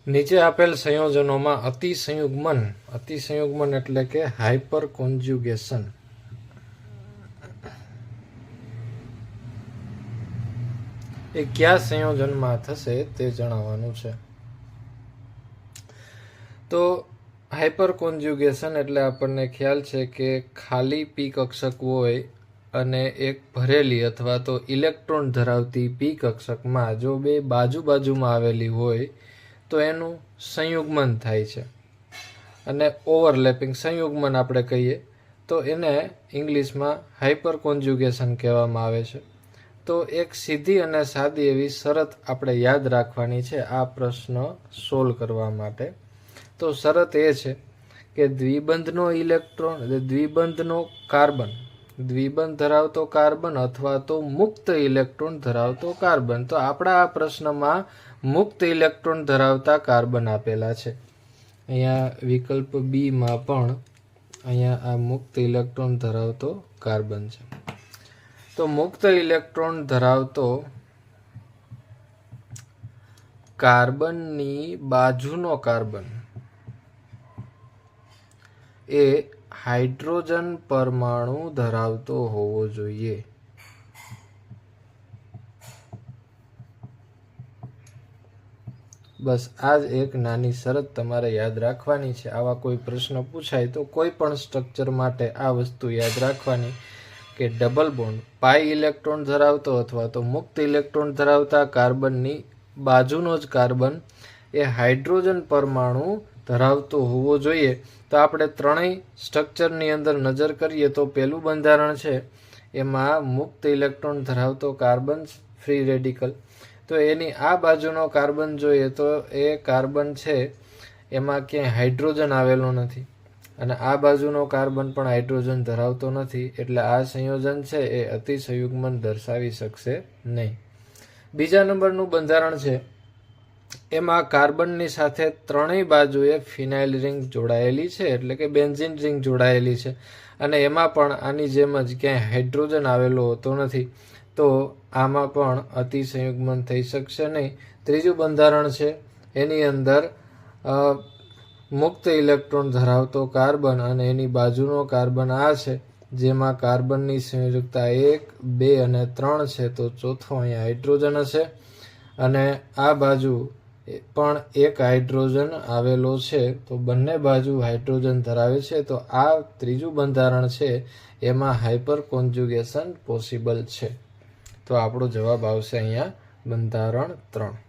નીચે આપેલ સંયોજનોમાં અતિસંયુગ્મન એટલે કે હાઇપર કોન્જ્યુગેશન એ કયા સંયોજનમાં થશે તે જણાવવાનું છે. તો હાઇપર કોન્જ્યુગેશન એટલે આપણને ખ્યાલ છે કે ખાલી પી કક્ષક હોય અને એક ભરેલી અથવા તો ઇલેક્ટ્રોન ધરાવતી પી કક્ષકમાં જો બે બાજુમાં આવેલી હોય તો એનું સંયુગ્મન થાય છે. અને ઓવરલેપિંગ સંયુગ્મન આપણે કહીએ તો એને ઇંગ્લિશમાં હાઇપર કોન્જ્યુગેશન કહેવામાં આવે છે. તો એક સીધી અને સાદી એવી શરત આપણે યાદ રાખવાની છે આ પ્રશ્ન સોલ્વ કરવા માટે. તો શરત એ છે કે દ્વિબંધનો દ્વિબંધ ધરાવતો કાર્બન અથવા તો મુક્ત ઇલેક્ટ્રોન ધરાવતો કાર્બન. તો આપણા આ પ્રશ્નમાં મુક્ત ઇલેક્ટ્રોન ધરાવતા કાર્બન આપેલા છે. અહીંયા વિકલ્પ બી માં પણ અહીંયા આ મુક્ત ઇલેક્ટ્રોન ધરાવતો કાર્બન છે. તો મુક્ત ઇલેક્ટ્રોન ધરાવતો કાર્બનની બાજુનો કાર્બન એ હાઇડ્રોજન પરમાણુ ધરાવતો હોવો જોઈએ. બસ આ જ એક નાની શરત તમારે યાદ રાખવાની છે. આવા કોઈ પ્રશ્ન પૂછાય તો કોઈ પણ સ્ટ્રક્ચર માટે આ વસ્તુ યાદ રાખવાની કે ડબલ બોન્ડ પાઈ ઇલેક્ટ્રોન ધરાવતો અથવા તો મુક્ત ઇલેક્ટ્રોન ધરાવતા કાર્બનની બાજુનો જ કાર્બન એ હાઇડ્રોજન પરમાણુ ધરાવતો હોવો જોઈએ. તો આપણે ત્રણેય સ્ટ્રક્ચરની અંદર નજર કરીએ તો પહેલું બંધારણ છે એમાં મુક્ત ઇલેક્ટ્રોન ધરાવતો કાર્બન ફ્રી રેડિકલ. તો એની આ બાજુનો કાર્બન જોઈએ તો એ કાર્બન છે એમાં ક્યાંય હાઇડ્રોજન આવેલો નથી અને આ બાજુનો કાર્બન પણ હાઇડ્રોજન ધરાવતો નથી. એટલે આ સંયોજન છે એ અતિસંયુગ્મન દર્શાવી શકશે નહીં. બીજા નંબરનું બંધારણ છે એમાં કાર્બનની સાથે ત્રણેય બાજુએ ફિનાઇલ રિંગ જોડાયેલી છે એટલે કે બેન્ઝીન રિંગ જોડાયેલી છે અને એમાં પણ આની જેમ જ ક્યાંય હાઇડ્રોજન આવેલો હોતો નથી. તો આમાં પણ અતિસંયુગ્મન થઈ શકશે નહીં. ત્રીજું બંધારણ છે એની અંદર મુક્ત ઇલેક્ટ્રોન ધરાવતો કાર્બન અને એની બાજુનો કાર્બન આ છે જેમાં કાર્બનની સંયોજકતા 1, 2 અને 3 છે. તો ચોથો અહીંયા હાઇડ્રોજન હશે અને આ બાજુ પણ એક હાઇડ્રોજન આવેલો છે. તો બંને બાજુ હાઇડ્રોજન ધરાવે છે. તો આ ત્રીજું બંધારણ છે એમાં હાઇપર કોન્જ્યુગેશન પોસિબલ છે. તો આપણો જવાબ આવશે અહીંયા બંધારણ 3.